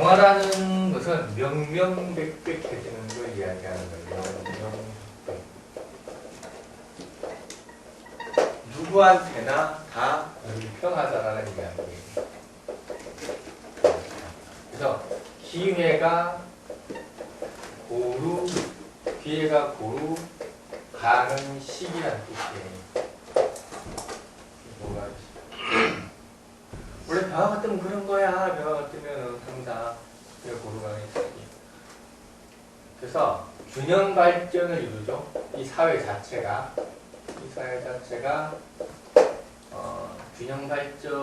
병화라는 것은 명명백백해지는 걸 이야기하는 거예요. 명명백. 누구한테나 다 공평하다라는 이야기예요. 그래서 기회가 고루 가는 시기란 뜻이에요. 원래 병화 같으면 그런 거야. 병화 같으면 항상 고루 가는 시기. 그래서 균형 발전을 이루죠. 이 사회 자체가 균형 발전을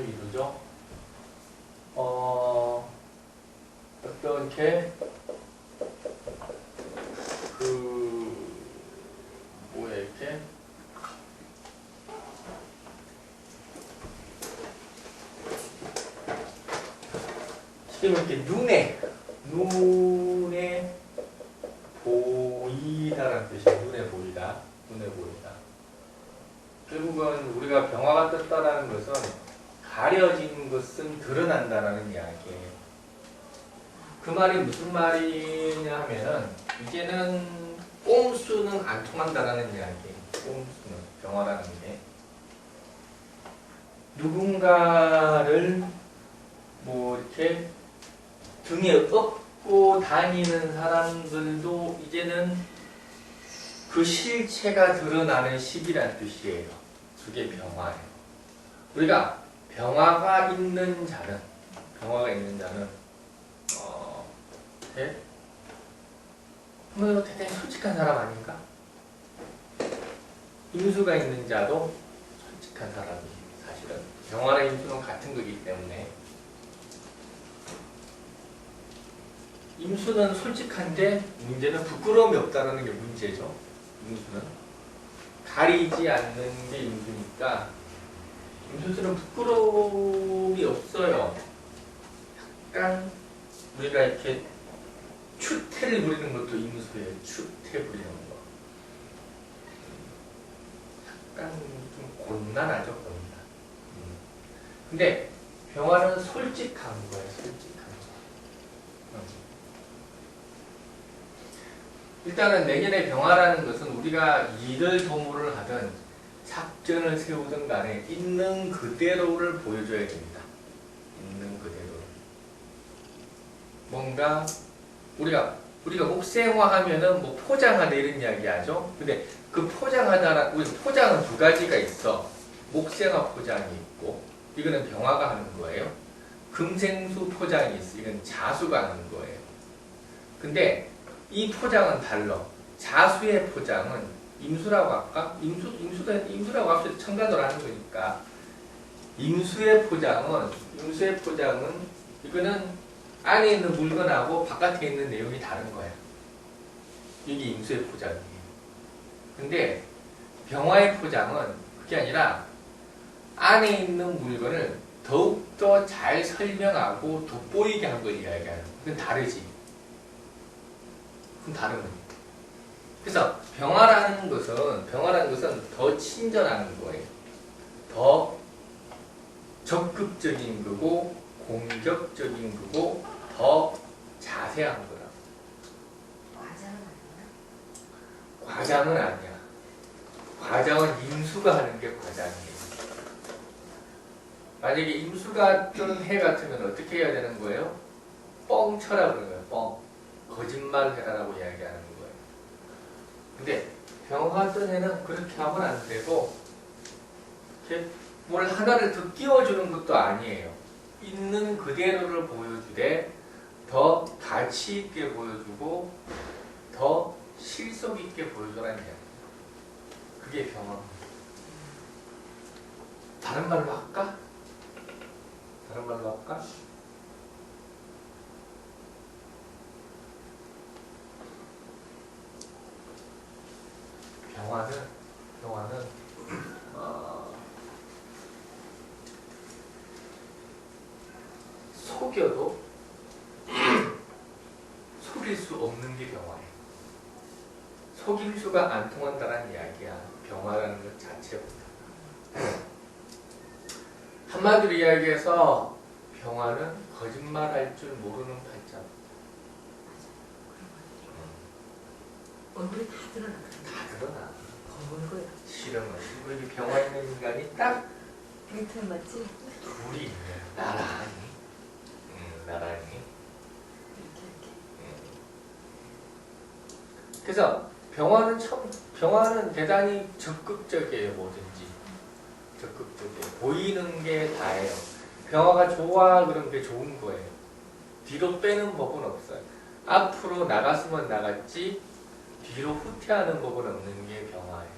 이루죠. 어떤 게 뭐야 이렇게 지금 이렇게 눈에 보이다라는 뜻이에요. 눈에 보이다. 결국은 우리가 병화가 떴다라는 것은 가려진 것은 드러난다라는 이야기예요. 그 말이 무슨 말이냐 하면은 이제는 꼼수는 안 통한다라는 이야기예요. 꼼수는 병화라는 게 누군가를 뭐 이렇게 등에 업고 다니는 사람들도 이제는 그 실체가 드러나는 시기란 뜻이에요. 그게 병화예요. 우리가 병화가 있는 자는 뭐 대단히 솔직한 사람 아닌가? 임수가 있는 자도 솔직한 사람이에요. 사실은 병화랑 임수는 같은 거기 때문에 임수는 솔직한데 문제는 부끄러움이 없다는 게 문제죠. 임수는 가리지 않는 게 임수니까 임수는 부끄러움이 없어요. 약간 우리가 이렇게 추태를 부리는 것도 임수예요. 추태 부리는 거. 약간 좀 곤란하죠. 곤란. 근데 병화는 솔직한 거예요. 솔직한 거. 일단은 내년의 병화라는 것은 우리가 일을 도모를 하든 작전을 세우든 간에 있는 그대로를 보여줘야 됩니다. 있는 그대로. 뭔가 우리가 목생화하면은 뭐 포장하다 이런 이야기 하죠. 근데 그 우리 포장은 두 가지가 있어. 목생화 포장이 있고, 이거는 병화가 하는 거예요. 금생수 포장이 있어. 이건 자수가 하는 거예요. 근데 이 포장은 달라. 자수의 포장은 임수라고 할까? 임수라고 합시다. 첨가도를 하는 거니까. 임수의 포장은 이거는 안에 있는 물건하고 바깥에 있는 내용이 다른 거야. 이게 임수의 포장이에요. 근데 병화의 포장은 그게 아니라 안에 있는 물건을 더욱더 잘 설명하고 돋보이게 한 걸 이야기하는 거야. 그건 다르지. 그건 다른 거예요. 그래서 병화라는 것은 더 친절한 거예요. 더 적극적인 거고 공격적인 거고 더 자세한 거라고. 과장은 아니야. 과장은 임수가 하는 게 과장이에요. 만약에 임수 같은 해 같으면 어떻게 해야 되는 거예요? 뻥 쳐라 그러는 거예요. 뻥. 거짓말 해라라고 이야기하는 거예요. 근데 병화 같은 해는 그렇게 하면 안 되고 이렇게 뭘 하나를 더 끼워주는 것도 아니에요. 있는 그대로를 보여주되 더 가치 있게 보여주고 더 실속 있게 보여주라는 이야기예요. 그게 병화. 다른 말로 할까? 병화는 속여도 속일 수 없는 게 병화예요. 속일 수가 안 통한다는 이야기야. 병화라는 것 자체보다. 한마디로 이야기해서 병화는 거짓말할 줄 모르는 팔자. 얼굴이 다 드러나. 다 드러나. 얼굴. 실은 우리 병원에 있는 인간이 딱 뱅크 맞지? 둘이 있네. 나란히. 나란히. 이렇게. 그래서 병화는 대단히 적극적이에요. 뭐든지 적극적이에요. 보이는 게 다예요. 병화가 좋아 그런 게 좋은 거예요. 뒤로 빼는 법은 없어요. 앞으로 나갔으면 나갔지 뒤로 후퇴하는 법은 없는 게 병화예요.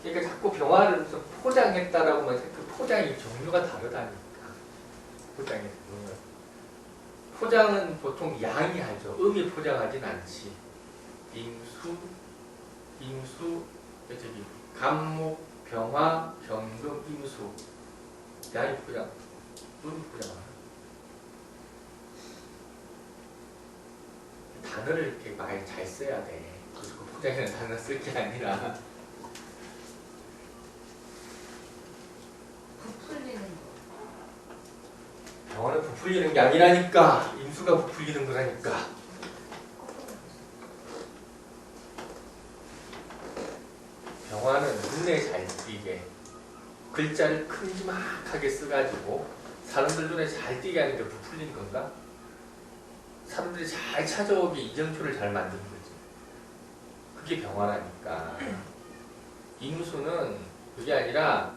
그러니까 자꾸 병화를 무슨 포장했다라고만 해서 그 포장이 종류가 다르다니까. 포장의 종류가. 포장은 보통 양이 하죠. 음이 포장하진 않지. 임수, 저기 간목, 병화, 경금, 임수. 양이 포장, 음이 포장하는. 단어를 이렇게 많이 잘 써야 돼. 그래서 그 포장이라는 단어 쓸 게 아니라. 부풀리는 거. 병화는 부풀리는 게 아니라니까. 임수가 부풀리는 거라니까. 병화는 눈에 잘 띄게 글자를 큼지막하게 써가지고 사람들 눈에 잘 띄게 하는 게 부풀리는 건가? 사람들이 잘 찾아오게 이정표를 잘 만드는 거지. 그게 병화라니까. 임수는 그게 아니라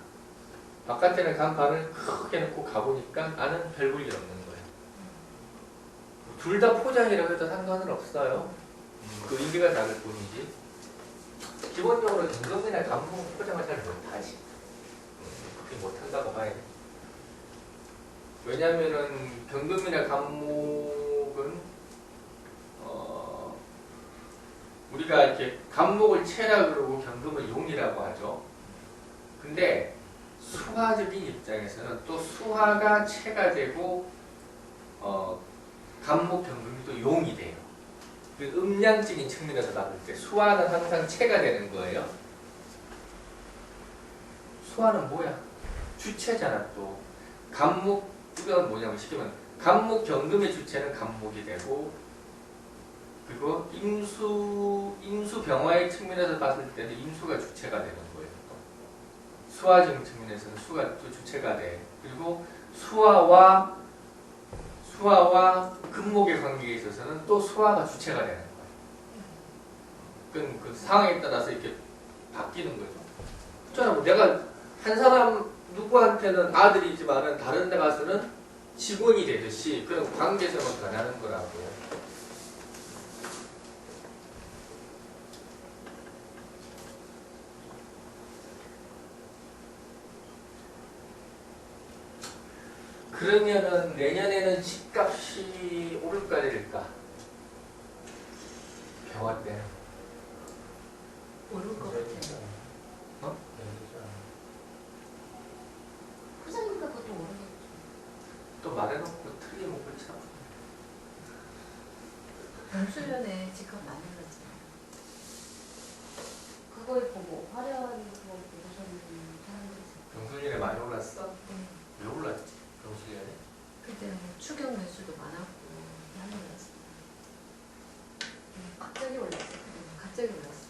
바깥에는 간판을 크게 놓고 가보니까 안은 별 볼 일 없는 거예요. 둘 다 포장이라고 해도 상관은 없어요. 그 의미가 다를 뿐이지. 기본적으로 경금이나 간목 포장을 잘 못하지. 그렇게 못한다고 봐야 돼. 왜냐면은 경금이나 간목은 우리가 이렇게 간목을 채라 그러고 경금을 용이라고 하죠. 근데 수화적인 입장에서는 또 수화가 채가 되고 간목 경금이 또 용이 돼요. 그 음양적인 측면에서 봤을 때 수화는 항상 채가 되는 거예요. 수화는 뭐야? 주체잖아 또. 간목 이건 뭐냐면 쉽게 말하면 간목 경금의 주체는 간목이 되고 그리고 임수 병화의 측면에서 봤을 때는 임수가 주체가 되는 거예요. 수화적인 측면에서는 수가 또 주체가 돼. 그리고 수화와 금목의 관계에 있어서는 또 수화가 주체가 되는 거예요. 그 상황에 따라서 이렇게 바뀌는 거죠. 그렇잖아. 내가 한 사람 누구한테는 아들이지만은 다른 데 가서는 직원이 되듯이 그런 관계성은 변하는 거라고. 그러면은 내년에는 집값이 오를까 내릴까? 병화 때는 오를 것 같아요. 부장님과 보통 오르겠죠. 또 말해놓고 틀리 먹고 참. 병술년에 집값 많이 올랐잖아요. 그걸 보고 화려한 거 보고서는 사람들이 병술년에 많이 올랐어? 네. 왜 올랐지? 병술년에? 그때 뭐 추경 매수도 많았고 많이 올랐어요. 갑자기 올랐어요. 갑자기 올랐어요.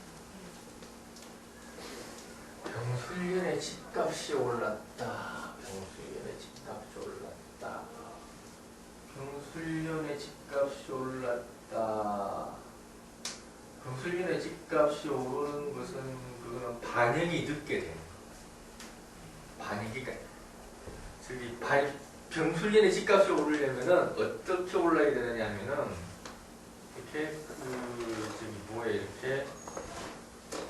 병술년에 집값이 올랐다. 병술년에 집값이 올랐다. 병술년에 집값이 올랐다. 병술년에 집값이 오르는 것은 그거는 반영이 늦게 되는 거예요. 반영이 저기 병술년에 집값이 오르려면은 어떻게 올라야 되느냐면은 이렇게 이렇게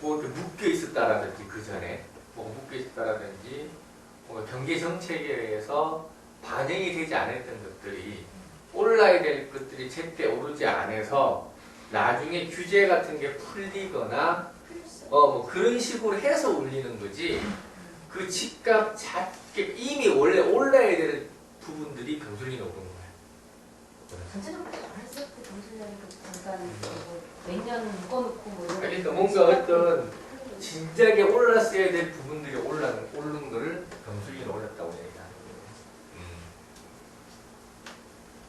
뭐 이렇게 묶여 있었다라든지 그 전에 뭐 묶여 있었다라든지 뭔가 경제 정책에 의해서 반영이 되지 않았던 것들이 올라야 될 것들이 제때 오르지 않아서 나중에 규제 같은 게 풀리거나 뭐 그런 식으로 해서 올리는 거지. 그 집값 이미 원래 올라야 될 부분들이 병술년에 오른 거야. 전체적으로 잘했을 때 정신력이 잠깐 몇년 묶어놓고 뭐 이런 그러니까 뭔가 어떤 진작에 올랐어야 될 부분들이 오른 거를 병술련이 올랐다고 얘기하는 거예요.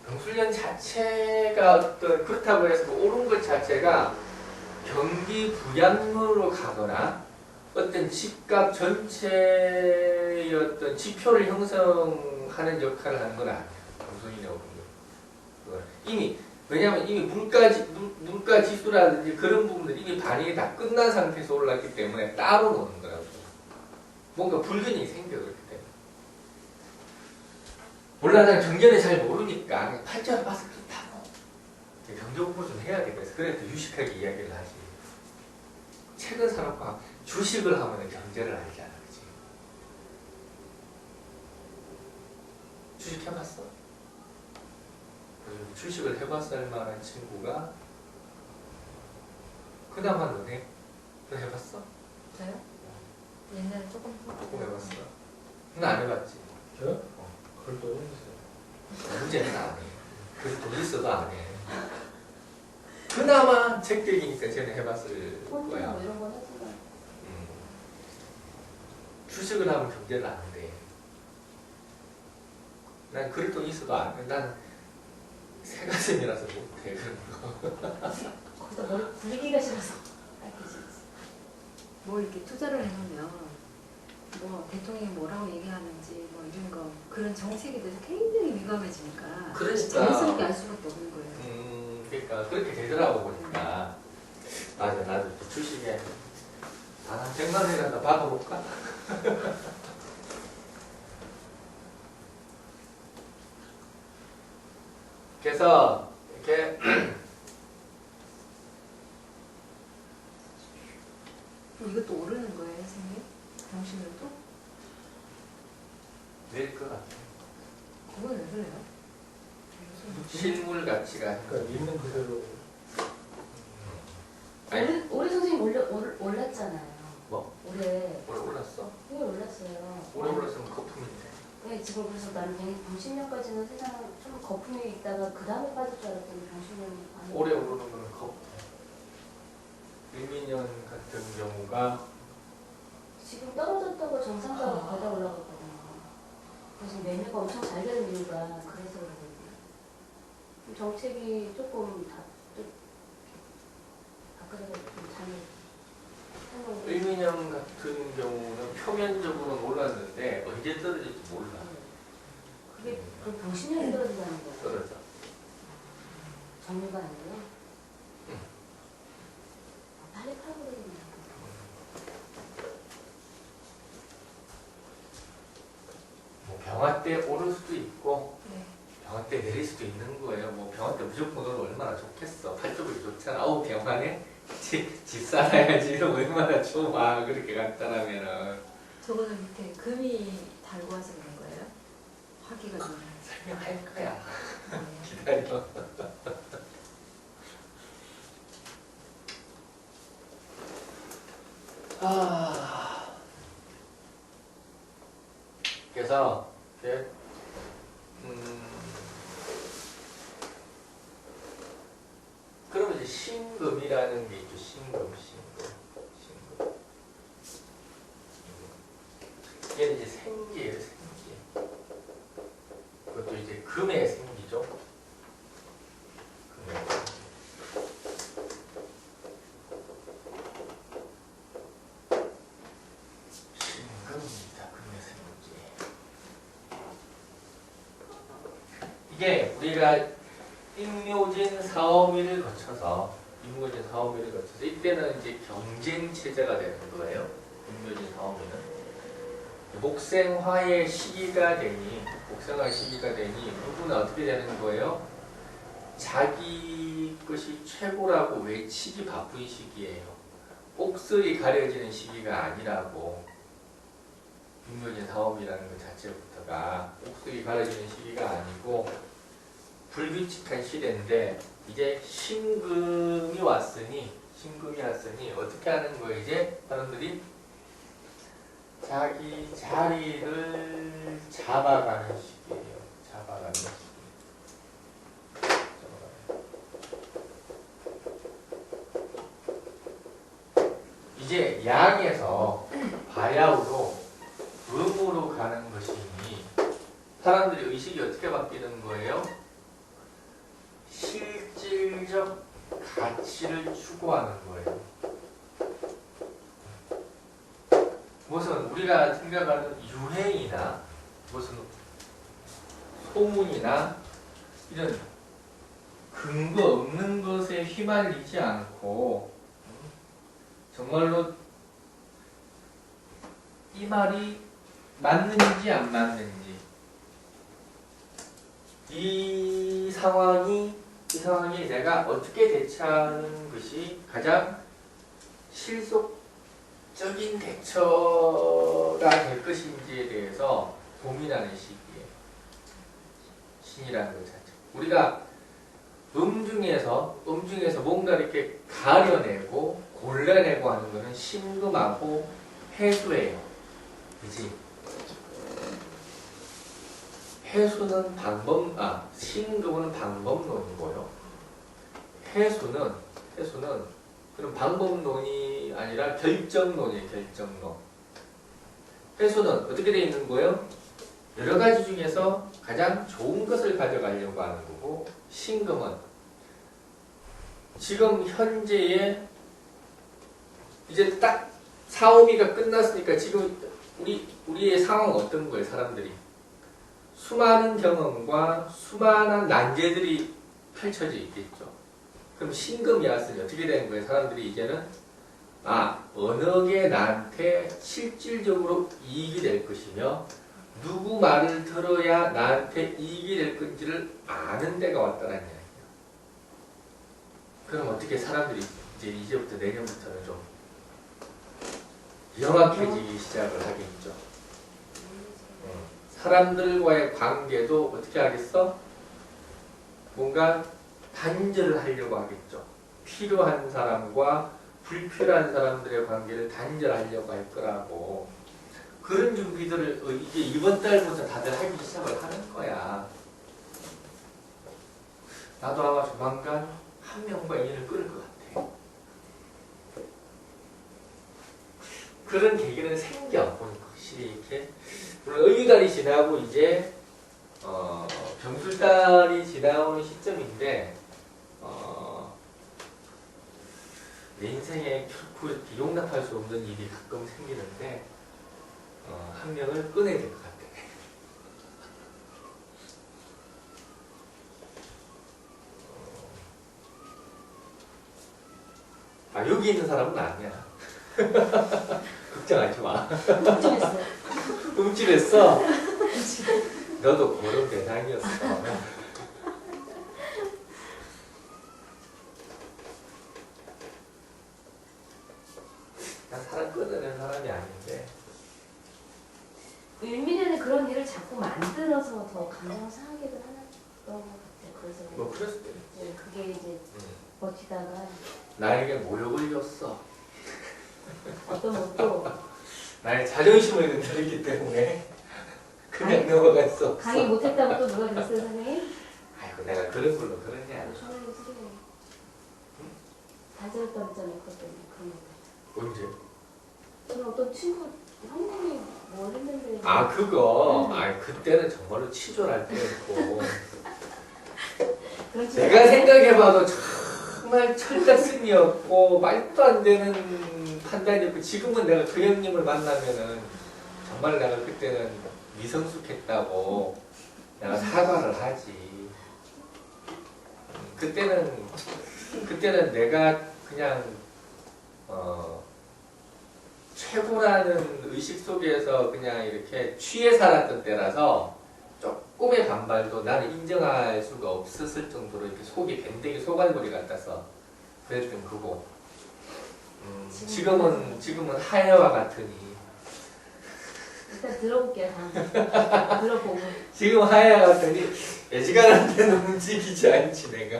병술련 자체가 어떤 그렇다고 해서 그 오른 것 자체가 경기 부양으로 가거나 어떤 집값 전체의 어떤 지표를 형성하는 역할을 하는 건 아니에요. 병술련이 오른 거. 이미 왜냐하면 이미 물가 지수라든지 그런 부분들이 이미 반영이 다 끝난 상태에서 올랐기 때문에 따로 노는 거라고. 뭔가 불균형이 생겨 그렇기 때문에. 몰라 난 경제는 잘 모르니까 그냥 팔자로 봐서 그렇다고. 경제 공부 좀 해야 돼. 그래서 유식하게 이야기를 하지. 책을 사놓고 주식을 하면 경제를 알잖아. 그치? 주식 해봤어? 주식을 해봤을 만한 친구가 그나마 너네? 너 해봤어? 저요? 옛날에 조금 해봤어? 너 안 해봤지? 저요? 그걸 또 해주세요. 문제는 안 해. 그래서 돈 있어도 안 해. 그나마 체격이니까 쟤는 해봤을 폰트 거야. 뭐 이런 건 하지만 주식을 하면 경제를 안 돼. 난 그럴 돈 있어도 안 돼. 난 새가슴이라서 못해 그런 거. 거기서 머리 굴리기가 싫어서 뭐 이렇게 투자를 해놓으면 뭐 대통령이 뭐라고 얘기하는지 뭐 이런 거 그런 정책에 대해서 굉장히 민감해지니까 그러니까. 자연스럽게 알 수밖에 없는 거예요. 그러니까 그렇게 되더라고 보니까. 맞아, 나도 주식에 100만 원이라도 받아볼까? 그래서 이렇게 이것도 오르는 거예요, 선생님? 당신들도? 낼 것 같아. 그건 왜 그래요? 실물 가치가. 그러니까 있는 그대로 아니, 올해 선생님 올랐잖아요. 뭐? 올해 올랐어? 올랐어요. 올해 올랐으면 거품인데. 네, 지금 그래서 나는 병신년까지는 세상 좀 거품이 있다가 그 다음에 빠질 줄 알았더니 병신년 아니 올해 오르는 거는 거품. 일민년 같은 경우가 지금 떨어졌다고 정상가로 받아 올라갔거든요. 그래서 매매가 엄청 잘 되는 이유가 그래서 그러거든요. 정책이 조금 바꿔서 좀 잘못 일민년 같은 경우는 표면적으로는 올랐는데 언제 떨어질지 몰라. 그게 그 병신년이 떨어진다는 거예요. 떨어져. 정유가 아니고요. 응. 빨리 팔고 그러겠네요. 뭐 병화 때 오를 수도 있고 네. 병화 때 내릴 수도 있는 거예요. 뭐 병화 때 무조건 오르면 얼마나 좋겠어. 팔쪽이 좋잖아. 어우 병화네? 집 살아야지. 이러면 얼마나 좋아. 그렇게 간단하면은. 저거는 밑에 금이 달고 와서 그런 거예요? 화기가 좀. 설명할 거야. 네. 기다려. 그래서 이렇게 그러면 이제 신금이라는 게 있죠. 신금. 얘는 이제 생기예요. 생기. 그것도 이제 금의 생기죠. 금의 생기. 신금입니다. 금의 생기. 이게 우리가 임묘진 사오미를 거쳐서 이때는 이제 경쟁 체제가 되는 거예요. 임묘진 사오미는 목생화의 시기가 되니 누구는 어떻게 되는 거예요? 자기 것이 최고라고 외치기 바쁜 시기예요. 옥석이 가려지는 시기가 아니라고. 임묘진 사오미라는 것 자체부터가 옥석이 가려지는 시기가 아니고 불규칙한 시대인데 이제 신금이 왔으니 어떻게 하는 거예요? 이제 사람들이 자기 자리를 잡아가는 시기예요. 잡아가는 시기. 이제 양에서 바야흐로 음으로 가는 것이니 사람들이 의식이 어떻게 바뀌는 거예요? 실질적 가치를 추구하는 거예요. 무슨 우리가 생각하는 유행이나 무슨 소문이나 이런 근거 없는 것에 휘말리지 않고 정말로 이 말이 맞는지 안 맞는지 이 상황이 내가 어떻게 대처하는 것이 가장 실속적인 대처가 될 것인지에 대해서 고민하는 시기에 신이라는 것 자체. 우리가 중에서 뭔가 이렇게 가려내고 골라내고 하는 것은 신금하고 해수예요. 그지? 해수는 신금은 방법론이고요. 해수는 그런 방법론이 아니라 결정론이에요. 결정론. 해수는 어떻게 되어 있는 거예요? 여러 가지 중에서 가장 좋은 것을 가져가려고 하는 거고, 신금은 지금 현재의 이제 딱 사오미가 끝났으니까 지금 우리의 상황은 어떤 거예요? 사람들이 수많은 경험과 수많은 난제들이 펼쳐져 있겠죠. 그럼 신금이 왔으니 어떻게 되는 거예요? 사람들이 이제는 어느 게 나한테 실질적으로 이익이 될 것이며 누구 말을 들어야 나한테 이익이 될 건지를 아는 데가 왔다는 이야기예요. 그럼 어떻게 사람들이 이제부터 내년부터는 좀 명확해지기 시작을 하겠죠. 사람들과의 관계도 어떻게 하겠어? 뭔가 단절을 하려고 하겠죠. 필요한 사람과 불필요한 사람들의 관계를 단절하려고 할 거라고. 그런 준비들을 이제 이번 달부터 다들 하기 시작을 하는 거야. 나도 아마 조만간 한 명과 인연을 끊을 것 같아. 그런 계기는 생겨. 보니까 확실히 이렇게. 물론 의유달이 지나고 이제 병술달이 지나오는 시점인데 내 인생에 결코 이렇게 용납할 수 없는 일이 가끔 생기는데 한 명을 꺼내야 될 것 같아. 여기 있는 사람은 아니야. 걱정하지 마. 걱정했어. 움찔했어? 너도 그런 대상이었어. 난 사람 끊어낸 사람이 아닌데. 윤미래는 그런 일을 자꾸 만들어서 더 감정을 상하게도 하는 것 같아요. 그래서 뭐 그랬을 때. 네, 그게 이제 버티다가 나에게 모욕을 줬어. 어떤 것도 나의 자존심을 흔들기 때문에 그냥 넘어갈 수 없어. 강의 못했다고 또 누가 그랬어요, 선생님? 아이고 내가 그런 걸로 그러냐. 선생님 선생님 다저렸다 그랬잖아요. 그것 때문에 그런 거. 언제? 저는 어떤 친구 형님이 뭘 했는데 그거. 그때는 정말로 치졸할 때였고. 그런 내가 생각해봐도 정말 철딱슨이었고 말도 안 되는 판단이었고 지금은 내가 그 형님을 만나면은 정말 내가 그때는 미성숙했다고 내가 사과를 하지. 그때는 내가 그냥 최고라는 의식 속에서 그냥 이렇게 취해 살았던 때라서 조금의 반발도 나는 인정할 수가 없었을 정도로 이렇게 속이 밴댕이 소갈머리 같아서 그랬던 거고. 지금은 하야와 같으니. 일단 들어볼게요. 다음에. 들어보고. 지금 하야 같으니 애지간한 데는 움직이지 않지 내가.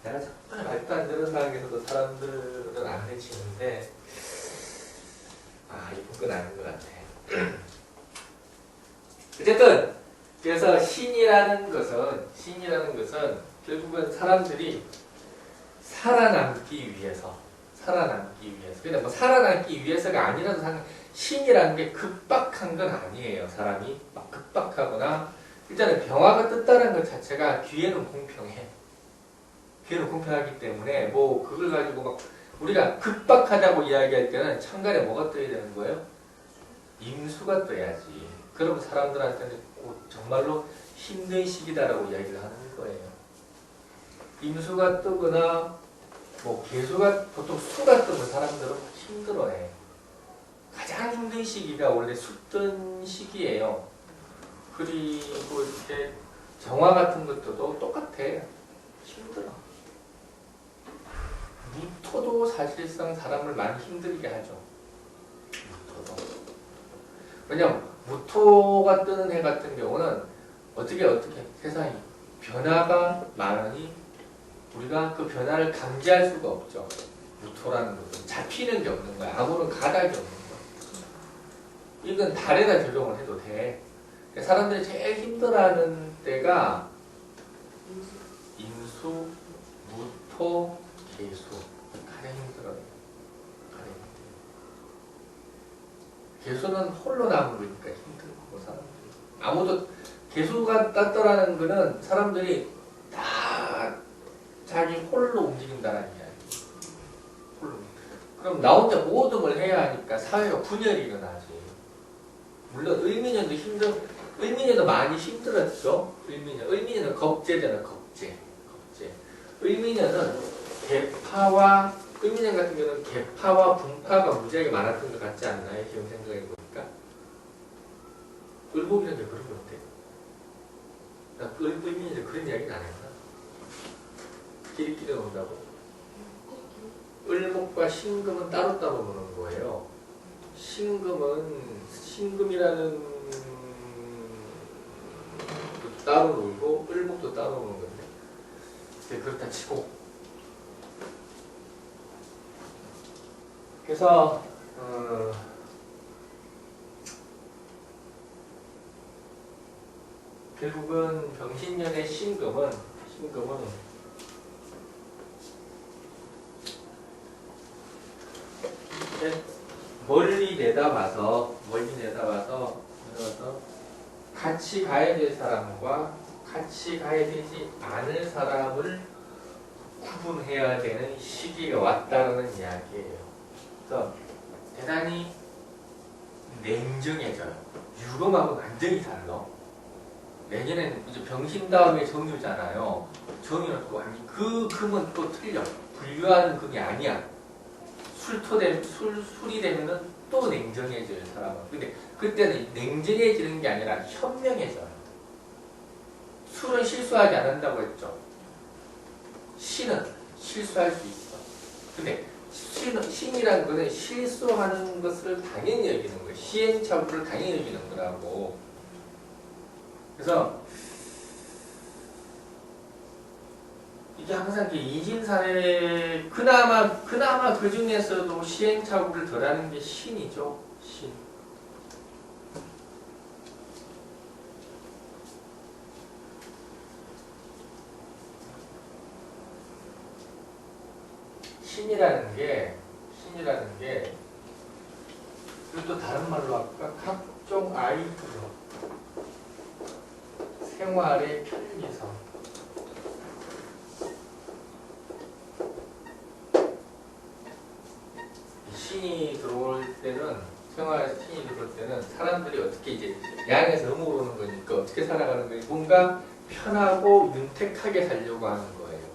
내가 정말 말도 안 되는 상황에서도 사람들은 안 해치는데 이쁜 건 아닌 것 같아. 어쨌든 그래서 신이라는 것은 결국은 사람들이 살아남기 위해서. 근데 뭐 살아남기 위해서가 아니라도 신이라는 게 급박한 건 아니에요. 사람이 막 급박하거나 일단은 병화가 떴다는 것 자체가 귀에는 공평해. 귀에는 공평하기 때문에 뭐 그걸 가지고 막 우리가 급박하다고 이야기할 때는 천간에 뭐가 떠야 되는 거예요? 임수가 떠야지. 그러면 사람들한테는 정말로 힘든 시기다라고 이야기를 하는 거예요. 임수가 뜨거나 뭐 개수가 보통 수가 뜨면 사람들은 힘들어해. 가장 힘든 시기가 원래 숫든 시기예요. 그리고 이렇게 정화 같은 것도 똑같아. 힘들어. 무토도 사실상 사람을 많이 힘들게 하죠. 무토도. 왜냐면 무토가 뜨는 해 같은 경우는 어떻게 세상이 변화가 많으니 우리가 그 변화를 감지할 수가 없죠. 무토라는 것은 잡히는 게 없는 거야. 아무런 가닥이 없는 거야. 이건 달에다 적용을 해도 돼. 사람들이 제일 힘들어하는 때가 임수, 무토, 개수. 가장 힘들어요. 가장 힘들어요. 개수는 홀로 남은 거니까 힘들고 사람들이. 아무도 개수가 땄더라는 거는 사람들이 다 자기 홀로 움직인다는 이야기. 홀로. 그럼 나 혼자 모험을 해야 하니까 사회가 분열이 일어나지. 물론 을미년도 많이 힘들었죠. 을미년은 겁재잖아. 겁재. 을미년은 을미년 같은 경우는 개파와 분파가 무지하게 많았던 것 같지 않나요? 지금 생각해 보니까. 을목이라는 게 그런 것 같아. 나 을미년에 그런 이야기는 안 했나? 끼리끼리 논다고? 을목과 신금은 따로따로 노는 거예요. 신금이라는 것도 따로 놀고 을목도 따로 노는 건데 그렇다 치고 그래서 결국은 병신년의 신금은 멀리 내다봐서 같이 가야 될 사람과 같이 가야 되지 않을 사람을 구분해야 되는 시기가 왔다는 이야기예요. 그래서 대단히 냉정해져요. 유금하고 완전히 달라. 내년엔 이제 병신 다음에 정유잖아요. 정유는 또 완전 그 금은 또 틀려. 분류하는 금이 아니야. 술이 되면은 또 냉정해져요, 사람은. 근데 그때는 냉정해지는 게 아니라 현명해져요. 술은 실수하지 않는다고 했죠. 신은 실수할 수 있어. 근데 신이라는 거는 실수하는 것을 당연히 여기는 거예요. 시행착오를 당연히 여기는 거라고. 그래서 이게 항상 인신사회 그나마 그 중에서도 시행착오를 덜하는 게 신이죠. 신. 신이라는 게 그리고 또 다른 말로 할까? 각종 아이디어 생활의 편리성 신이 들어올 때는 신이 들어올 때는 사람들이 어떻게 이제 양에서 음으로 오는 거니까 어떻게 살아가는 거예요? 뭔가 편하고 윤택하게 살려고 하는 거예요.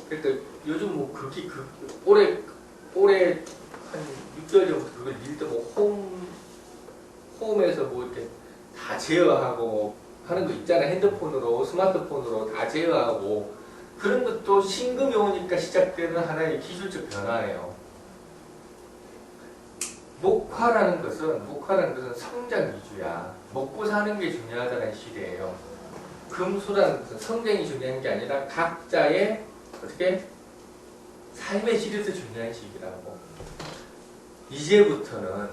그러니까 요즘 뭐 올해 한 6개월 전부터 그걸 밀도 뭐 홈에서 뭐 이렇게 다 제어하고 하는 거 있잖아. 핸드폰으로 스마트폰으로 다 제어하고 그런 것도 신금이 오니까 시작되는 하나의 기술적 변화예요. 목화라는 것은 성장 위주야. 먹고 사는 게 중요하다는 시대예요. 금수라는 것은 성장이 중요한 게 아니라 각자의 어떻게 삶의 질에서 중요한 시기라고. 이제부터는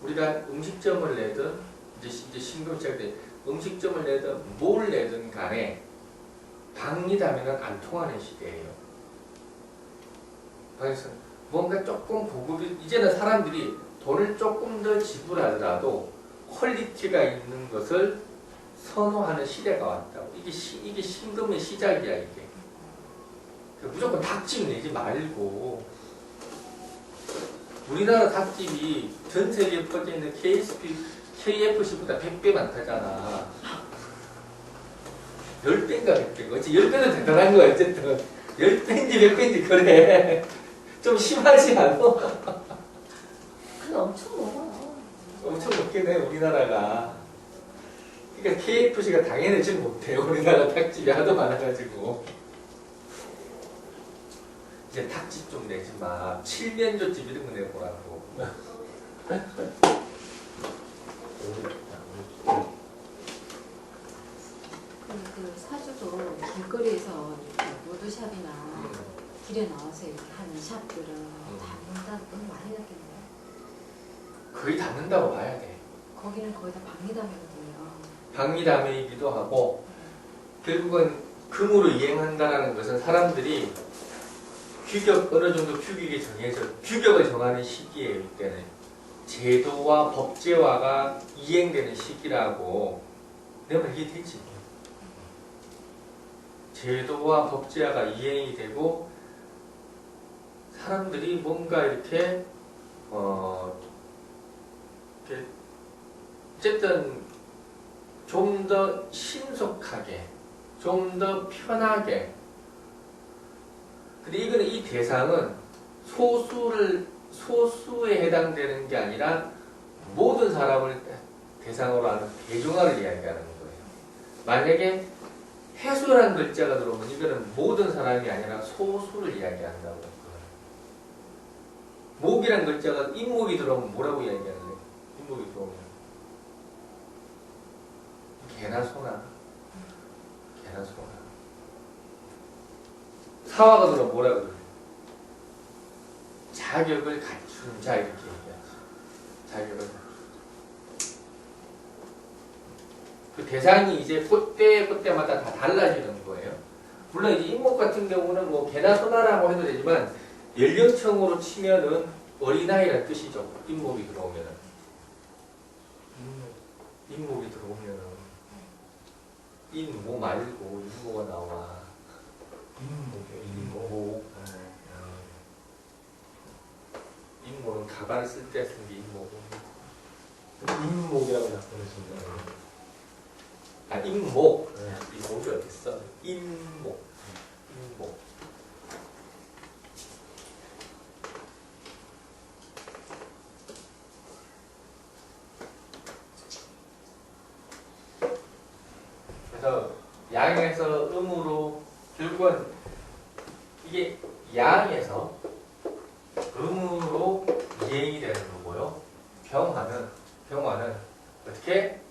우리가 음식점을 내든 이제 신금 시작돼 음식점을 내든 뭘 내든 간에 박리다면은 안 통하는 시대예요. 그래서 뭔가 조금 고급이 이제는 사람들이 돈을 조금 더 지불하더라도 퀄리티가 있는 것을 선호하는 시대가 왔다고. 이게 신금의 시작이야 이게. 무조건 닭집 내지 말고 우리나라 닭집이 전 세계에 퍼져 있는 KFC보다 100배 많다잖아. 10배인가 100배인가. 어째 10배는 대단한 거야 어쨌든. 10배인지 100배인지 그래. 좀 심하지 않아? 근데 엄청 먹어요. 엄청 먹긴 해 우리나라가. 그러니까 KFC가 당연하지 못해. 우리나라 닭집이 하도 많아가지고. 이제 닭집 좀 내지 마. 칠면조집 이런 거 내보라고. 그 사주도 길거리에서 로드샵이나 길에 나와서 이렇게 하는 샵들은 닫는다는 건 많이 났겠네요. 거의 닫는다고 봐야 돼. 거기는 거의 다 박리담이거든요. 박리담이기도 하고 결국은 금으로 이행한다는 것은 사람들이 규격 어느 정도 규격이 정해져 규격을 정하는 시기에 이때는 제도와 법제화가 이행되는 시기라고 내 말 이해되지? 제도와 법제화가 이행이 되고 사람들이 뭔가 이렇게 어쨌든 좀 더 신속하게 좀 더 편하게. 근데 이거는 이 대상은 소수에 해당되는 게 아니라 모든 사람을 대상으로 하는 대중화를 이야기하는 거예요. 만약에 해수라는 글자가 들어오면 이거는 모든 사람이 아니라 소수를 이야기한다고 했거든요. 목이라는 글자가 인목이 들어오면 뭐라고 이야기하는데? 인목이 들어오면 개나 소나 개나 소나 사화가 들어오면 뭐라고 그래요? 자격을 갖춘 자 이렇게 얘기하죠. 자격을 갖춘. 그 대상이 이제 그때마다 다 달라지는 거예요. 물론 이제 인목 같은 경우는 뭐 개나 소나라고 해도 되지만 연령층으로 치면은 어린아이라는 뜻이죠. 인목이 들어오면은. 인목이 들어오면은 인모 말고 인모가 나와. 인목. 인모는 가발 쓸 때 쓴 게 인모고. 인목이라고 작성했습니다. 아, 인목. 인목이 어딨어? 인목. 인목. 그래서 양에서 음으로 결국은 이게 양에서 음으로 이행이 되는 거고요. 병화는 어떻게?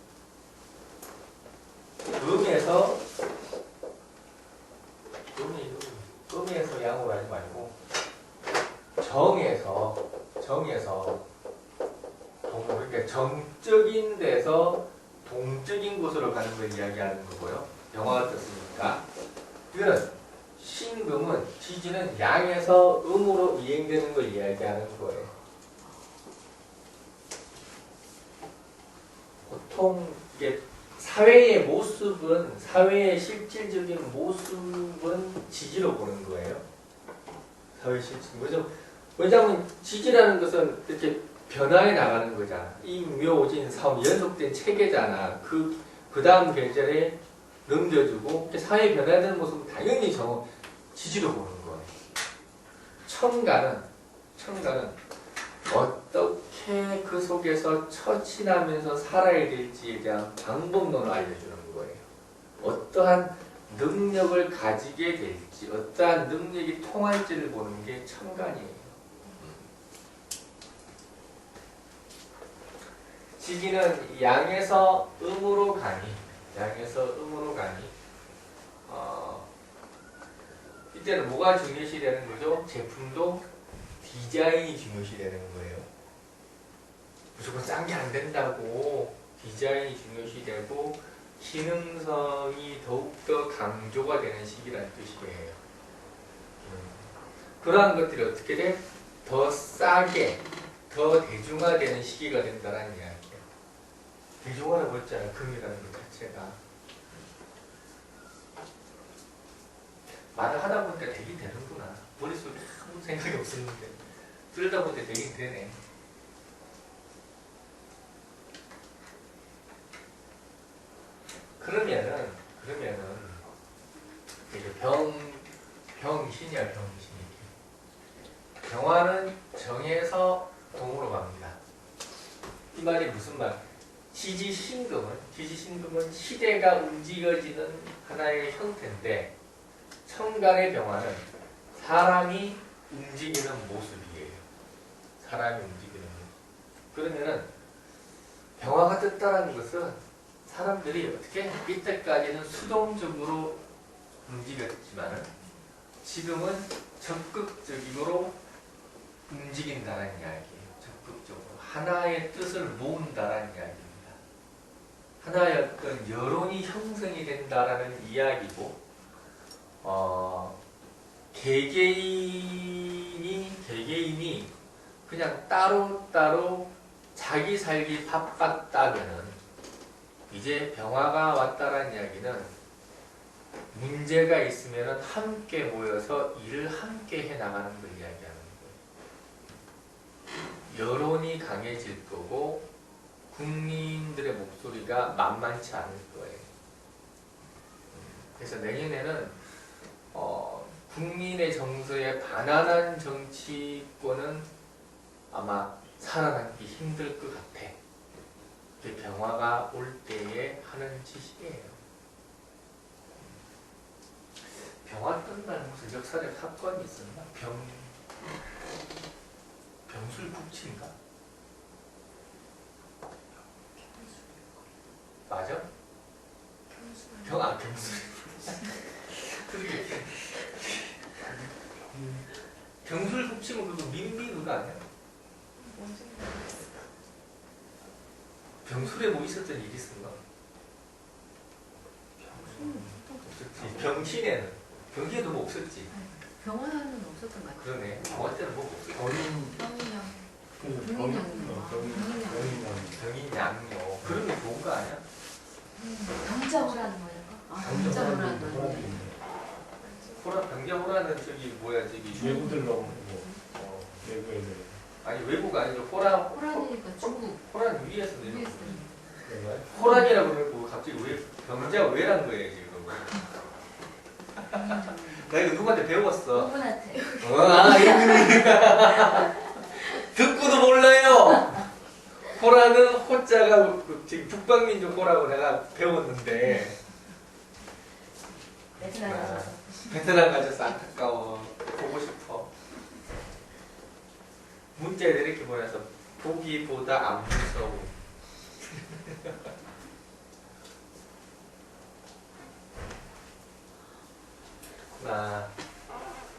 음에서 양으로 하지 말고 정에서 그러니까 정적인 데서 동적인 곳으로 가는 걸 이야기하는 거고요. 병화가 떴으니까 이거는 신금은 지지는 양에서 음으로 이행되는 걸 이야기하는 거예요. 보통 이게 사회의 모습은 사회의 실질적인 모습은 지지로 보는 거예요. 사회 실질. 왜냐하면 지지라는 것은 이렇게 변화해 나가는 거잖아. 임묘진 사업 연속된 체계잖아. 그 다음 계절에 넘겨주고 사회 변화되는 모습은 당연히 지지로 보는 거예요. 청가는 어떻게 그 속에서 처신하면서 살아야 될지에 대한 방법론을 알려주는 거예요. 어떠한 능력을 가지게 될지, 어떠한 능력이 통할지를 보는 게 청간이에요. 지기는 양에서 음으로 가니, 이때는 뭐가 중요시 되는 거죠? 제품도 디자인이 중요시 되는 거예요. 무조건 싼 게 안 된다고. 디자인이 중요시 되고 기능성이 더욱더 강조가 되는 시기라는 뜻이에요. 그러한 것들이 어떻게 돼? 더 싸게, 더 대중화되는 시기가 된다는 이야기예요. 대중화라고 했잖아요. 금이라는 것 자체가. 말을 하다 보니까 되긴 되는구나. 머릿속에 아무 생각이 없었는데 들다 보니까 되긴 되네. 그러면은 이제 병신이야, 병신이. 병화는 정해서 동으로 갑니다. 이 말이 무슨 말? 지지신금은 시대가 움직여지는 하나의 형태인데, 천간의 병화는 사람이 움직이는 모습이에요. 사람이 움직이는 모습. 그러면은 병화가 떴다는 것은 사람들이 어떻게 이때까지는 수동적으로 움직였지만 지금은 적극적으로 움직인다는 이야기예요. 적극적으로 하나의 뜻을 모은다는 이야기입니다. 하나의 어떤 여론이 형성이 된다라는 이야기고, 개개인이 그냥 따로 자기 살기 바빴다면은 이제 병화가 왔다라는 이야기는 문제가 있으면 함께 모여서 일을 함께 해 나가는 걸 이야기하는 거예요. 여론이 강해질 거고 국민들의 목소리가 만만치 않을 거예요. 그래서 내년에는 국민의 정서에 반환한 정치권은 아마 살아남기 힘들 것 같아. 병화가 올 때에 하는 짓이에요. 병화 뜬다는 무슨 역사적 사건이 있었나? 병술국치인가? 맞아? 병술. 병술국치면 그거 민비 그거 아니야? 병술에 뭐 있었던 일이 있었나? 없었지. 병신에도 뭐 없었지. 병화는 없었던 것 같아요. 그러네. 병화 때는 뭐 없었지. 병인양요. 그런 게 좋은 거 아니야? 병자호라는 거 이런 거? 병자호라는 병자호라는 저기 뭐야 저기 외국들로 외국에 아니 외국 아니죠. 호란이니까 중국. 호란 위에서 내려. 위에서. 호란이라고 그러고 갑자기 왜 병자 왜란 거예요 지금? 나 이거 누구한테 배웠어? 그분한테. 듣고도 몰라요. 호라는 호자가 지금 북방민족 호라고 내가 배웠는데 베트남 가셔서. 베트남 가셔서 안타까워. 보고 싶어. 문자에 이렇게 보내서 보기보다 안 무서워. 그렇구나.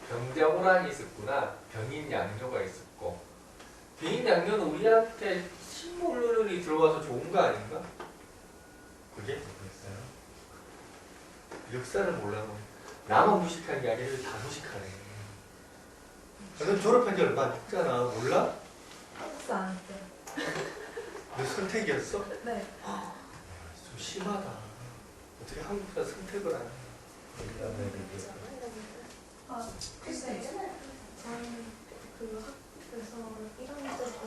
병자 호랑이 있었구나. 병인 양요가 있었고. 병인 양요는 우리한테 식물론이 들어와서 좋은 거 아닌가? 그게 모르겠어요. 역사를 몰라도 나만 무식한 게 아니라 다 무식하네. 너 졸업한 지 얼마 안 됐잖아. 몰라? 한국사 안 했어요. 너 선택이었어? 네. 좀 심하다. 어떻게 한국사 선택을 안 해? 아, 글쎄. 저는 그 학교에서 1학년 때부터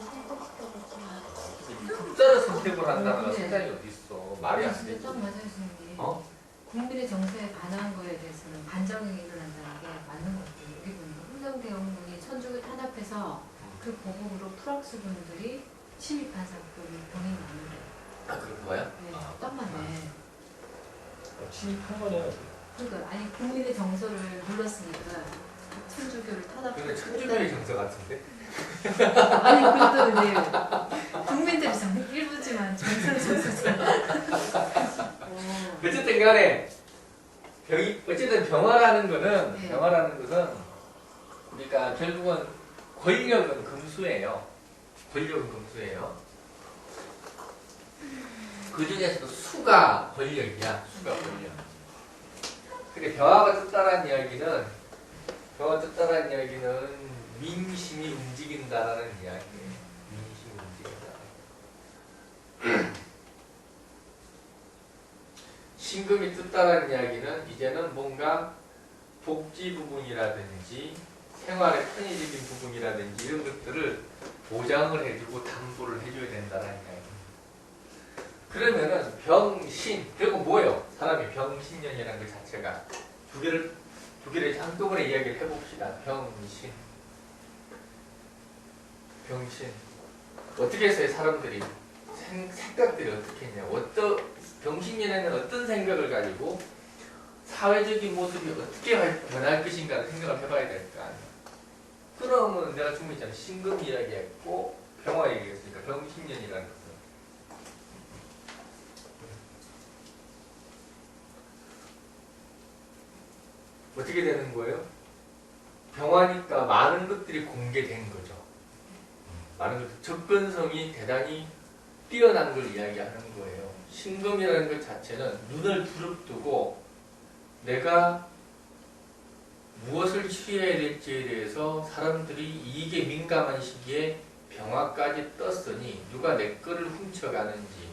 선택시켜가지고. 국자를 선택을 한다는 네. 생각이 어디 있어? 말이 안 되지. 진짜 딱 맞아요, 선생님. 어? 국민의 정서에 반한 거에 대해서는 반정이 일어난다는 게 맞는 것 같아요. 여기 보니까 훈정대원군이 천주교 탄압해서 그 보복으로 프랑스 분들이 침입한 사건이 병행이 맞는데. 아 그런 거야? 네, 아, 딱 맞네. 침입한 거냐? 그러니까 아니 국민의 정서를 눌렀으니까 천주교를 근데 탄압했다. 천주교의 정서 같은데? 아니 그것도 근데 국민들이 정 일부지만 정서는 정서잖아. 어쨌든 간에 어쨌든 병화라는 거는 네. 병화라는 것은 그러니까 결국은 권력은 금수예요. 권력은 금수예요. 그 중에서도 수가 권력이야. 수가 권력. 근데 병화가 뜻다란 이야기는 민심이 움직인다라는 이야기예요. 민심이 움직인다. 신금이 뜻다란 이야기는 이제는 뭔가 복지 부분이라든지 생활의 편의적인 부분이라든지 이런 것들을 보장을 해주고 담보를 해줘야 된다는 이야기. 그러면은 병신, 결국 뭐예요? 사람이 병신년이라는 것 자체가 두 개를 한꺼번에 이야기를 해봅시다. 병신. 어떻게 했어요? 사람들이 생각들이 어떻게 했냐? 병신년에는 어떤 생각을 가지고 사회적인 모습이 어떻게 변할 것인가를 생각을 해봐야 될 거 아니야. 그러면 내가 준비 있잖아. 신금 이야기했고 병화 얘기했으니까 병신년이라는 것은 어떻게 되는 거예요? 병화니까 많은 것들이 공개된 거죠. 많은 것들, 접근성이 대단히 뛰어난 걸 이야기하는 거예요. 신금이라는 것 자체는 눈을 부릅뜨고 내가 무엇을 취해야 될지에 대해서 사람들이 이익에 민감한 시기에 병화까지 떴으니 누가 내 거를 훔쳐가는지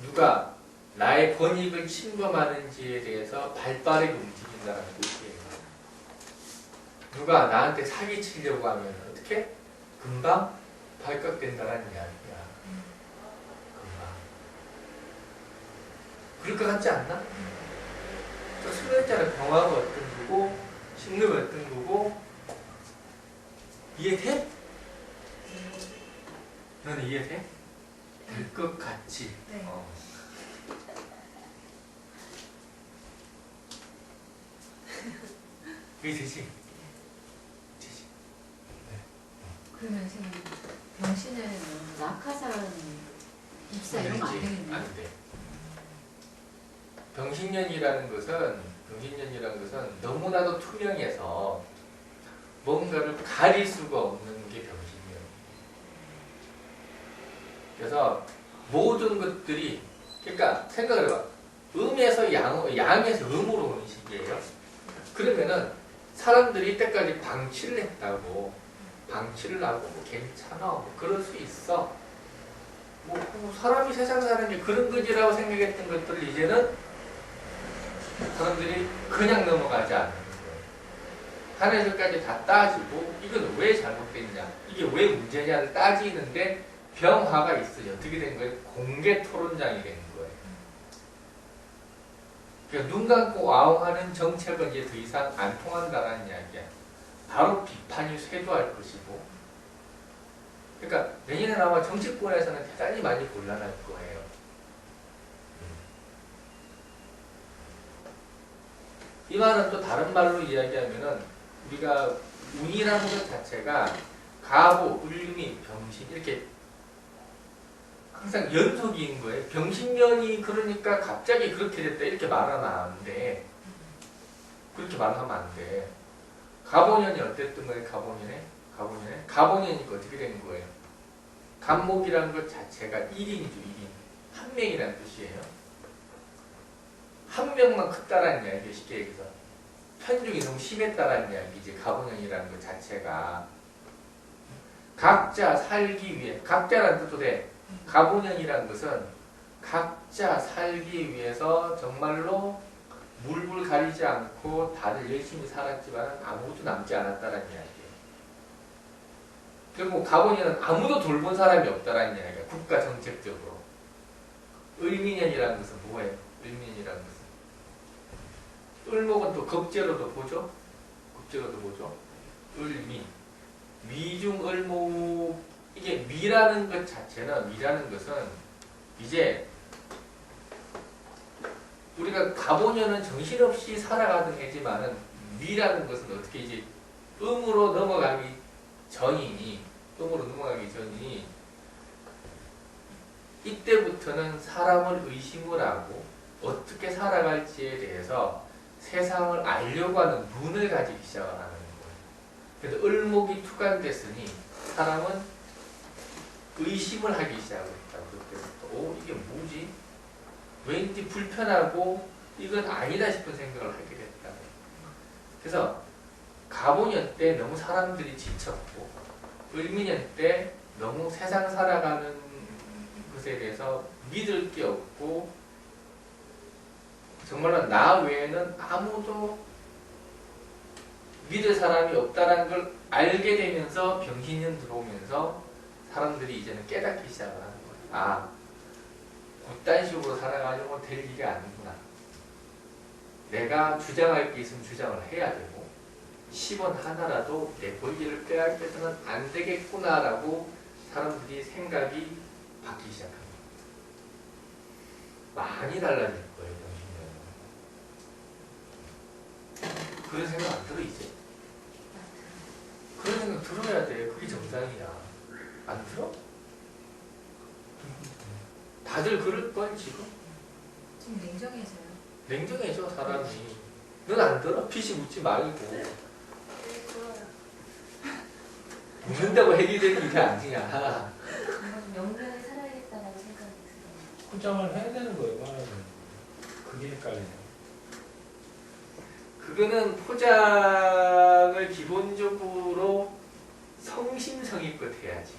누가 나의 권익을 침범하는지에 대해서 발빠르게 움직인다는 뜻이에요. 누가 나한테 사기치려고 하면 어떻게? 금방 발각된다는 이야기야. 금방. 그럴 것 같지 않나? 수면자는 병화가 어떤 거고 신금이 어떤 거고 이해돼? 너는 이해돼? 될 것 같지? 네. 그게 되지? 되지? 그러면 선생님 병신에는 낙하산 입사 이런 거 안 되겠네요. 안 돼. 병신년이라는 것은 너무나도 투명해서 뭔가를 가릴 수가 없는 게 병신년. 그래서 모든 것들이 그러니까 생각을 해봐. 음에서 양에서 음으로 오는 시기예요. 그러면은 사람들이 이때까지 방치를 했다고 방치를 하고 뭐 괜찮아 뭐 그럴 수 있어. 뭐 사람이 세상 사는 게 그런 거지라고 생각했던 것들을 이제는 사람들이 그냥 넘어가지 않는 거예요. 하늘에서까지 다 따지고 이건 왜 잘못됐냐, 이게 왜 문제냐를 따지는데 병화가 있어요. 어떻게 된 거예요? 공개 토론장이 된 거예요. 그러니까 눈 감고 아웅하는 정책은 이제 더 이상 안 통한다는 이야기야. 바로 비판이 쇄도할 것이고. 그러니까 내년에 아마 정치권에서는 대단히 많이 곤란할 거예요. 이 말은 또 다른 말로 이야기하면은 우리가 운이라는 것 자체가 가보, 을미, 병신 이렇게 항상 연속인 거예요. 병신년이 그러니까 갑자기 그렇게 됐다 이렇게 말하면 안 돼. 그렇게 말하면 안 돼. 가보년이 어땠던 거예요? 가보년이니까 어떻게 된 거예요? 간목이라는 것 자체가 1인이죠. 1인. 한 명이라는 뜻이에요. 한 명만 크다라는 이야기예요. 쉽게 얘기해서. 편중이 너무 심했다라는 이야기지. 가보년이라는 것 자체가. 각자 살기 위해, 각자라는 뜻도 돼. 가보년이라는 것은 각자 살기 위해서 정말로 물불 가리지 않고 다들 열심히 살았지만 아무것도 남지 않았다는 이야기예요. 그리고 가보년은 아무도 돌본 사람이 없다는 이야기예요. 국가 정책적으로. 을미년이라는 것은 뭐예요? 을미년이라는 것은 을목은 또 겁재로도 보죠. 을미. 미중 을목 이게 미라는 것 자체는 미라는 것은 이제 우리가 가보년은 정신없이 살아가던 해지만은 미라는 것은 어떻게 이제 음으로 넘어가기 전이니 이때부터는 사람을 의심을 하고 어떻게 살아갈지에 대해서 세상을 알려고 하는 눈을 가지기 시작을 하는 거예요. 그래서 을목이 투관됐으니 사람은 의심을 하기 시작했다. 그때부터 이게 뭐지? 왠지 불편하고 이건 아니다 싶은 생각을 하게 됐다. 그래서 갑오년 때 너무 사람들이 지쳤고 을미년 때 너무 세상 살아가는 것에 대해서 믿을 게 없고 정말로 나 외에는 아무도 믿을 사람이 없다는 걸 알게 되면서 병신년 들어오면서 사람들이 이제는 깨닫기 시작을 하는 거예요. 아, 그딴 식으로 살아가려고 될 일이 아니구나. 내가 주장할 게 있으면 주장을 해야 되고 10원 하나라도 내 권리를 빼앗겨서는 안 되겠구나라고 사람들이 생각이 바뀌기 시작합니다. 많이 달라질 거예요, 병신년은. 그런 생각 안 들어 이제? 그런 생각 들어야 돼. 그게 정상이야. 안 들어? 다들 그럴걸 지금? 좀 냉정해져요. 냉정해져 사람이. 넌 안 들어? PC 묻지 말고. 묻는다고 해결되는 일이 아니야. 뭔가 좀 명료하게 살아야겠다라는 생각이 들어요. 포장을 해야 되는 거예요, 말하는 거. 그게 헷갈리네. 그거는 포장을 기본적으로 성심성의껏 해야지.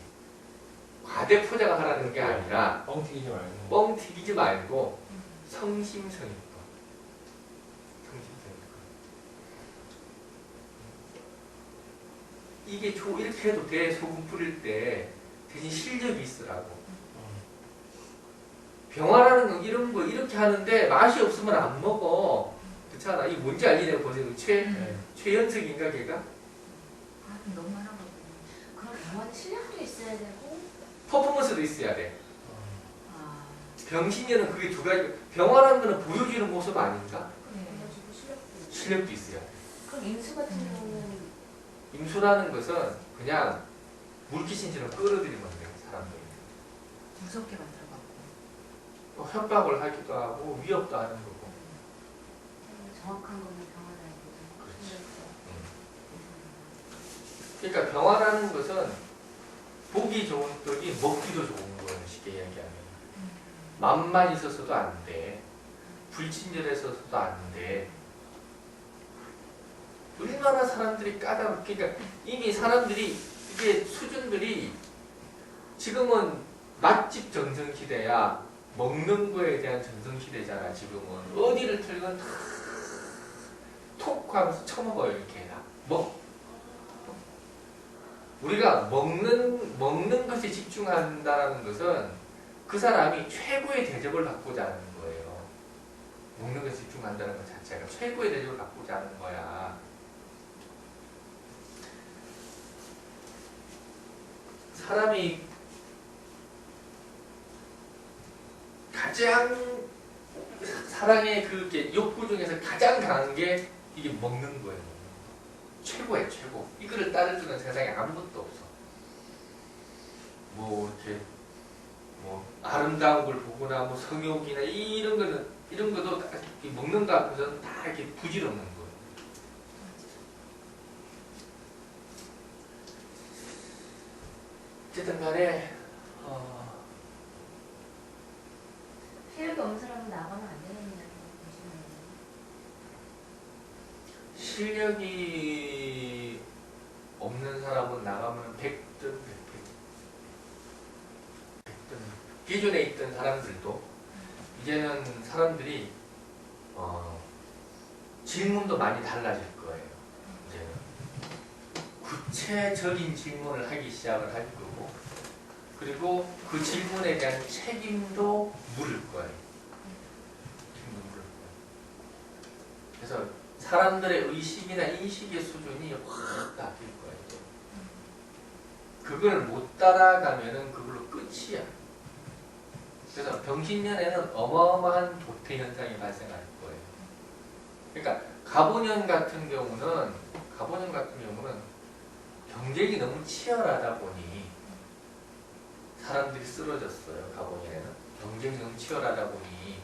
과대 포장을 하라는 게 아니라 뻥 튀기지 말고. 뻥 튀기지 말고 성심성의껏. 이게 이렇게 해도 돼. 소금 뿌릴 때 대신 실력이 있으라고. 병화라는 건 이런 거 이렇게 하는데 맛이 없으면 안 먹어. 그렇잖아. 이게 뭔지 알지? 내가 보세요. 최연석인가 걔가? 아, 그럼 너무 하나거든요. 그럼 병원에 실력도 있어야 되고 퍼포먼스도 있어야 돼. 아, 병신년은 그게 두 가지. 병화라는 거는 보여주는 모습 아닌가? 네. 그래가지고 실력도 있고. 실력도 있어야 돼. 그럼 임수 같은 경우는 임수라는 것은 그냥 물귀신처럼 끌어들이면 돼. 사람들이. 무섭게 만들어갖고. 또 협박을 하기도 하고 위협도 하는 거고. 정확한 거는 병원에 그러니까 병화라는 것은 보기 좋은 떡이 먹기도 좋은 거예요. 쉽게 이야기하면. 맘만 있었어도 안 돼. 불친절했어도 안 돼. 얼마나 사람들이 까다롭게. 그러니까 이미 사람들이 이게 수준들이 지금은 맛집 전성시대야. 먹는 거에 대한 전성시대잖아. 지금은 어디를 틀건 다 톡 하면서 처먹어요. 이렇게 다. 우리가 먹는 것에 집중한다는 것은 그 사람이 최고의 대접을 받고자 하는 거예요. 먹는 것에 집중한다는 것 자체가 최고의 대접을 받고자 하는 거야. 사람이 가장 사랑의 그 욕구 중에서 가장 강한 게 이게 먹는 거예요. 최고야, 최고. 이거를 따를 줄은 세상에 아무것도 없어. 뭐 이렇게 뭐 아름다운 걸 보거나 뭐 성욕이나 이런 것도 다 먹는 거 앞에서는 다 이렇게 부질없는 거예요. 어쨌든 간에 실력이 없는 사람은 나가면 안 되겠냐 보시면 실력이 없는 사람은 나가면 100등. 기존에 있던 사람들도 이제는 사람들이 질문도 많이 달라질 거예요. 이제는 구체적인 질문을 하기 시작을 할 거고, 그리고 그 질문에 대한 책임도 물을 거예요. 그래서 사람들의 의식이나 인식의 수준이 확 바뀔 거예요. 그걸 못 따라가면은 그걸로 끝이야. 그래서 병신년에는 어마어마한 도태 현상이 발생할 거예요. 그러니까 갑오년 같은 경우는 경쟁이 너무 치열하다 보니 사람들이 쓰러졌어요. 갑오년에는 경쟁이 너무 치열하다 보니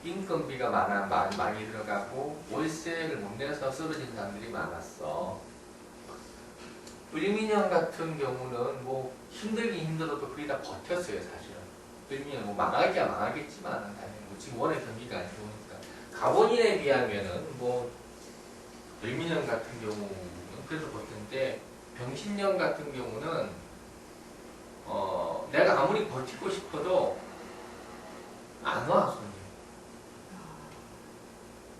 인건비가 많이 들어가고 월세를 못 내서 쓰러진 사람들이 많았어. 을민년 같은 경우는 뭐 힘들긴 힘들어도 거의 다 버텼어요 사실은. 을민년 뭐 망하기야 망하겠지만 당연히 뭐 지금 워낙 경기가 안 좋으니까. 갑원인에 비하면은 뭐 을민년 같은 경우는 그래도 버텼는데 병신년 같은 경우는 내가 아무리 버티고 싶어도 안 와 손님.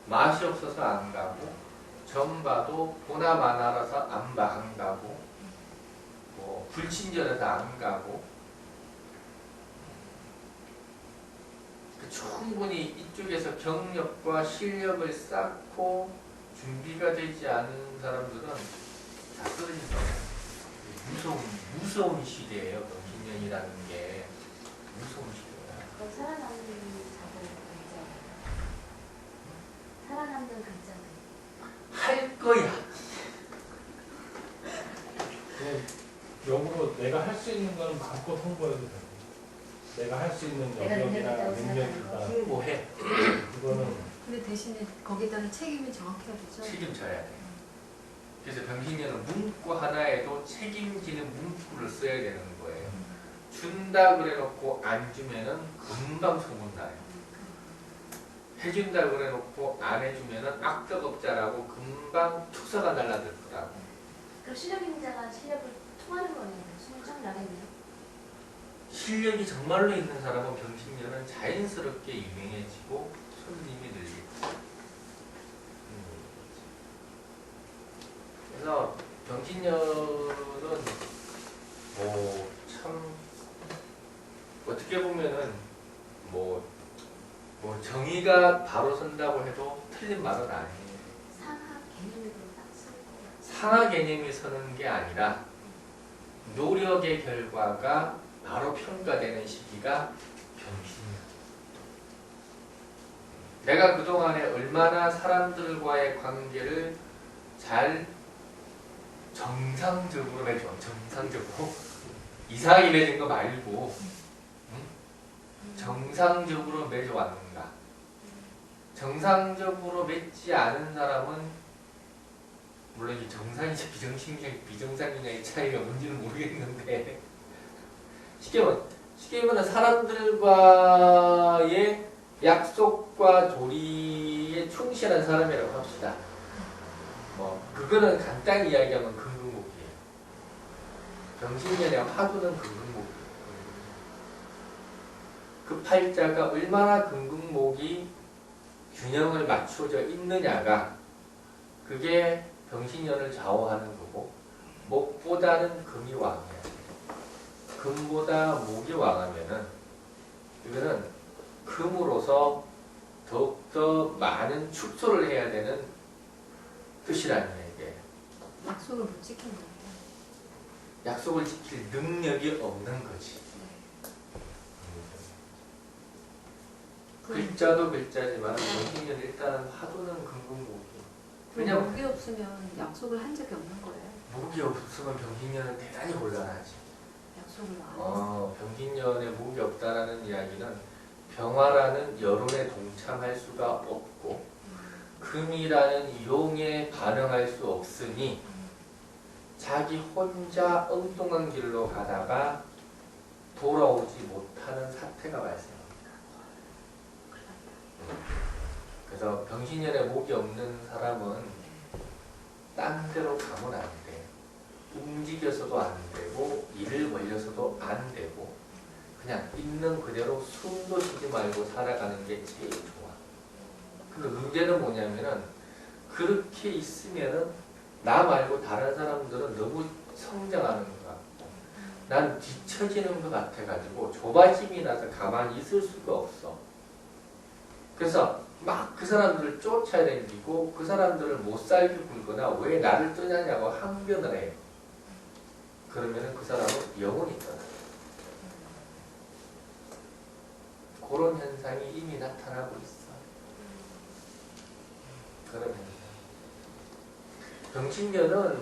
맛이 없어서 안 가고 점 봐도 보나 마나라서 안 가고 뭐 불친절해서 안 가고 충분히 이쪽에서 경력과 실력을 쌓고 준비가 되지 않은 사람들은 다 쓰러진다. 무서운 시대예요. 병신년이라는 게 무서운 시대야. 그럼 살아남는 자본 글자. 살아남는 글자는 할 거야. 그냥 역으로 내가 할 수 있는 거는 마음껏 홍보해도 되고 내가 할 수 있는 내가 영역이나 능력이 있다고 능력이 생각하는 있다. 홍보해. 그거는 근데 대신에 거기다는 책임이 정확해야 되죠. 책임져야 돼. 그래서 병신년은 문구 하나에도 책임지는 문구를 써야 되는 거예요. 준다 그래놓고 안 주면은 금방 소문나요. 해준다 그래놓고 안 해주면은 악덕업자라고 금방 투서가 날라들 거라고. 그럼 실력 있는 자가 실력을 통하는 거네요. 숨을 쫙 나겠네요. 실력이 정말로 있는 사람은 병신년은 자연스럽게 유명해지고 손님이 늘겠죠. 그래서 병신년은 뭐 참 어떻게 보면은 뭐 정의가 바로 선다고 해도 틀린 말은 아니에요. 상하 개념으로 딱쓸 거예요. 상하 개념이 서는 게 아니라 노력의 결과가 바로 평가되는 시기가 병신년. 내가 그동안에 얼마나 사람들과의 관계를 잘 정상적으로 맺어. 정상적으로. 이상하게 맺은 거 말고 정상적으로 맺어왔는가. 정상적으로 맺지 않은 사람은 물론 이 정상이냐 비정상이냐의 차이가 뭔지는 모르겠는데 쉽게 말하면 사람들과의 약속과 조리에 충실한 사람이라고 합시다. 뭐 그거는 간단히 이야기하면 금금목이에요. 병신년의 화두는 금금목이에요. 그 팔자가 얼마나 금금목이 균형을 맞춰져 있느냐가 그게 병신년을 좌우하는 거고 목보다는 금이 왕이야. 금보다 목이 왕하면은 이거는 금으로서 더욱더 많은 축소를 해야 되는 뜻이라는 얘기예요. 약속을 못 지킨 거예요. 약속을 지킬 능력이 없는 거지. 글자도 글자지만 병신년 일단은 화두는 금금목이. 왜냐면 목이 없으면 약속을 한 적이 없는 거예요. 목이 없으면 병신년은 대단히 곤란하지. 약속을 안 해서. 병신년에 목이 없다라는 이야기는 병화라는 여론에 동참할 수가 없고 금이라는 용에 반응할 수 없으니 자기 혼자 엉뚱한 길로 가다가 돌아오지 못하는 사태가 발생합니다. 그래서 병신년에 목이 없는 사람은 딴 데로 가면 안 돼. 움직여서도 안 되고 일을 벌려서도 안 되고 그냥 있는 그대로 숨도 쉬지 말고 살아가는 게 제일 좋아. 근데 문제는 뭐냐면은 그렇게 있으면은 나 말고 다른 사람들은 너무 성장하는 것 같고 난 뒤처지는 것 같아가지고 조바심이 나서 가만히 있을 수가 없어. 그래서 막 그 사람들을 쫓아다니고 그 사람들을 못 살게 굴거나 왜 나를 뜨냐냐고 항변을 해. 그러면은 그 사람은 영혼이 떠나. 그런 현상이 이미 나타나고 있어. 그런 현상. 병신년은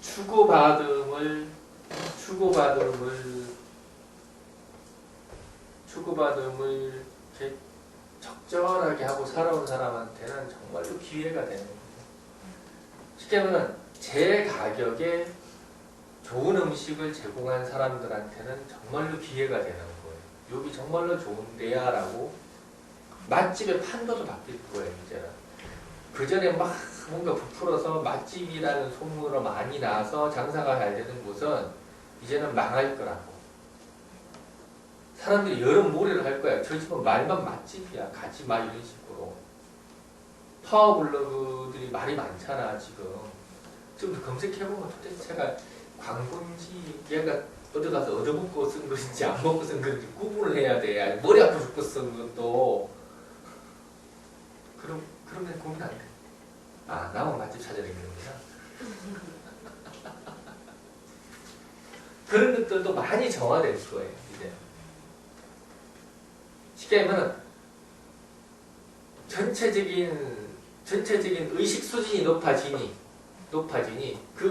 주고받음을 이렇게 적절하게 하고 살아온 사람한테는 정말로 기회가 되는 거죠. 쉽게 말하면 제 가격에 좋은 음식을 제공한 사람들한테는 정말로 기회가 되는 거예요. 여기 정말로 좋은데야 라고 맛집의 판도도 바뀔 거예요. 이제는 그전에 막 뭔가 부풀어서 맛집이라는 소문으로 많이 나서 장사가 잘 되는 곳은 이제는 망할 거라고. 사람들이 여름몰이를 할 거야. 저 집은 말만 맛집이야. 가지 마. 이런 식으로. 파워블로그들이 말이 많잖아 지금. 지금 검색해보면 도대체가 광고인지 얘가 어디 가서 얻어먹고 쓴 것인지 안 먹고 쓴 것인지 구분을 해야 돼. 머리 아파 죽고 쓴 것도. 그러면 고민 안 돼. 아, 나만 맛집 찾아다니는구나. 그런 것들도 많이 정화될 거예요, 이제. 쉽게 하면 전체적인 의식 수준이 높아지니 그